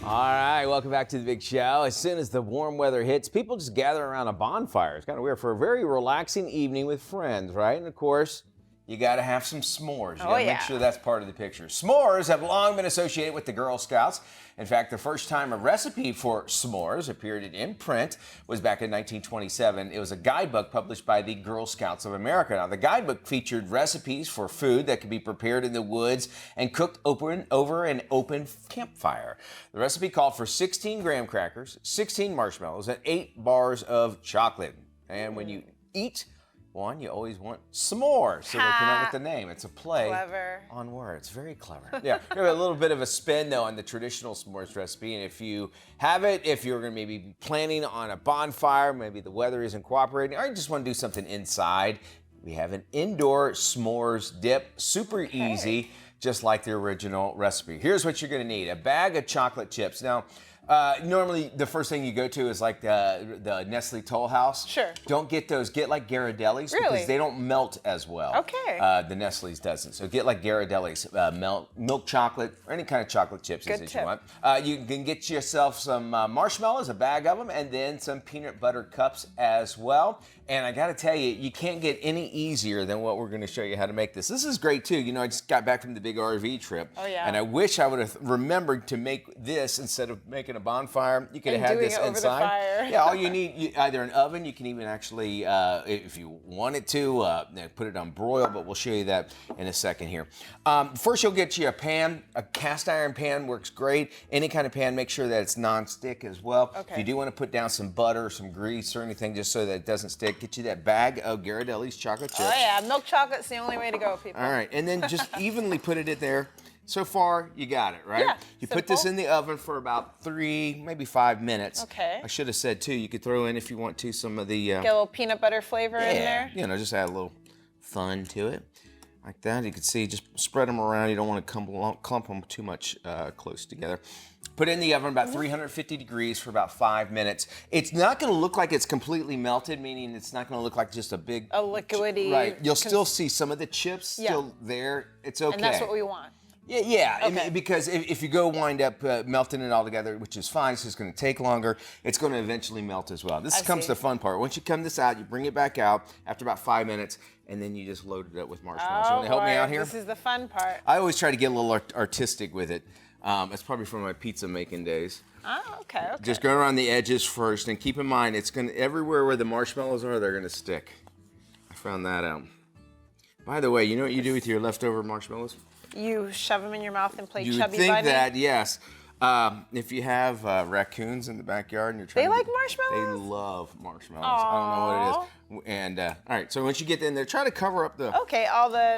All right, welcome back to the big show. As soon as the warm weather hits, people just gather around a bonfire. It's kind of weird for a very relaxing evening with friends, right? And of course, you got to have some s'mores. You got to make sure that's part of the picture. S'mores have long been associated with the Girl Scouts. In fact, the first time a recipe for s'mores appeared in print was back in 1927. It was a guidebook published by the Girl Scouts of America. Now, the guidebook featured recipes for food that could be prepared in the woods and cooked over an open campfire. The recipe called for 16 graham crackers, 16 marshmallows, and 8 bars of chocolate. And when you eat one, you always want some more. So they come up with the name. It's a play on words. Very clever. Yeah, we have a little bit of a spin, though, on the traditional s'mores recipe. And if you have it, if you're going to maybe be planning on a bonfire, maybe the weather isn't cooperating, or you just want to do something inside, we have an indoor s'mores dip. Super easy, just like the original recipe. Here's what you're going to need. A bag of chocolate chips. Now, normally the first thing you go to is like the Nestle Toll House. Sure. Don't get those. Get like Ghirardelli's because they don't melt as well. Okay. The Nestle's doesn't. So get like Ghirardelli's milk chocolate or any kind of chocolate chips as you want. You can get yourself some marshmallows, a bag of them, and then some peanut butter cups as well. And I got to tell you, you can't get any easier than what we're going to show you how to make this. This is great too. You know, I just got back from the big RV trip. Oh yeah. And I wish I would have remembered to make this instead of making a bonfire. You could have had this inside. The fire. Yeah, all you need, either an oven, you can even actually, if you wanted to, put it on broil, but we'll show you that in a second here. First, you'll get you a pan. A cast iron pan works great. Any kind of pan, make sure that it's non-stick as well. Okay. If you do want to put down some butter or some grease or anything just so that it doesn't stick, get you that bag of Ghirardelli's chocolate chips. Oh yeah, milk chocolate's the only way to go, people. All right, and then just evenly put it in there. So far, you got it, right? Yeah, you put this in the oven for about 3, maybe 5 minutes. Okay. I should have said, too, you could throw in, if you want to, some of the... Get a little peanut butter flavor in there. You know, just add a little fun to it. Like that. You can see, just spread them around. You don't want to clump them too much close together. Put it in the oven about 350 degrees for about 5 minutes. It's not going to look like it's completely melted, meaning it's not going to look like just a big... A liquidy... Right. You'll still see some of the chips still there. It's okay. And that's what we want. Yeah, okay. Because if you go wind up melting it all together, which is fine, so it's going to take longer, it's going to eventually melt as well. This comes the fun part. Once you come this out, you bring it back out after about 5 minutes, and then you just load it up with marshmallows. You want to help me out here? This is the fun part. I always try to get a little artistic with it. It's probably from my pizza making days. Oh, okay. Just go around the edges first, and keep in mind, it's going to, everywhere where the marshmallows are, they're going to stick. I found that out. By the way, you know what you do with your leftover marshmallows? You shove them in your mouth and play you chubby would think bunny? that, yes. If you have raccoons in the backyard and you're trying They like marshmallows? They love marshmallows. Aww. I don't know what it is. And, all right, so once you get in there, try to cover up the... Okay,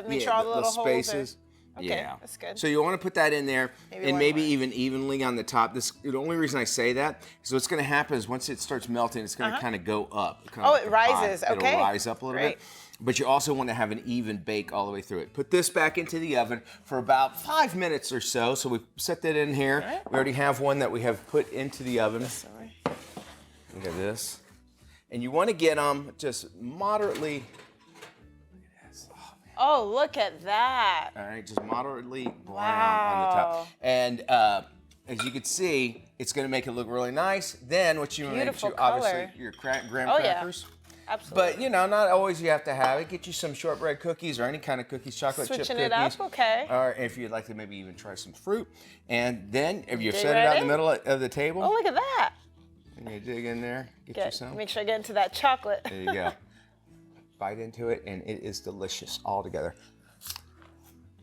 make sure all the little spaces. Okay, yeah, that's good. So you want to put that in there, maybe more. even evenly on the top. The only reason I say that is what's going to happen is once it starts melting, it's going to kind of go up. Oh, it rises. It'll Okay. rise up a little bit. But you also want to have an even bake all the way through it. Put this back into the oven for about 5 minutes or so. So we set that in here. Right. We already have one that we have put into the oven. Look at this. And you want to get them just moderately. Oh, look at that. All right, just moderately brown on the top. And as you can see, it's going to make it look really nice. Then what you want to do, obviously, your graham crackers. Yeah. Absolutely. But, you know, not always you have to have it. Get you some shortbread cookies or any kind of cookies, chocolate chip cookies. Switching it up, okay. Or if you'd like to maybe even try some fruit. And then if you set it out in the middle of the table. Oh, look at that. And you dig in there, get you some. Make sure I get into that chocolate. There you go. Bite into it, and it is delicious all together.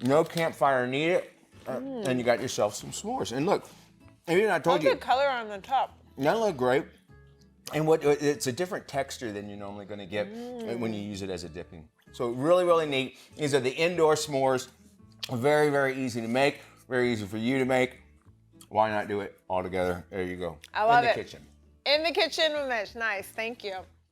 No campfire needed, and you got yourself some s'mores. And look, even I told you. Look at the color on the top. That look great. And it's a different texture than you're normally going to get when you use it as a dipping. So really, really neat. These are the indoor s'mores. Very, very easy to make. Very easy for you to make. Why not do it all together? There you go. I love it. In the kitchen. In the kitchen with Mitch. Nice. Thank you.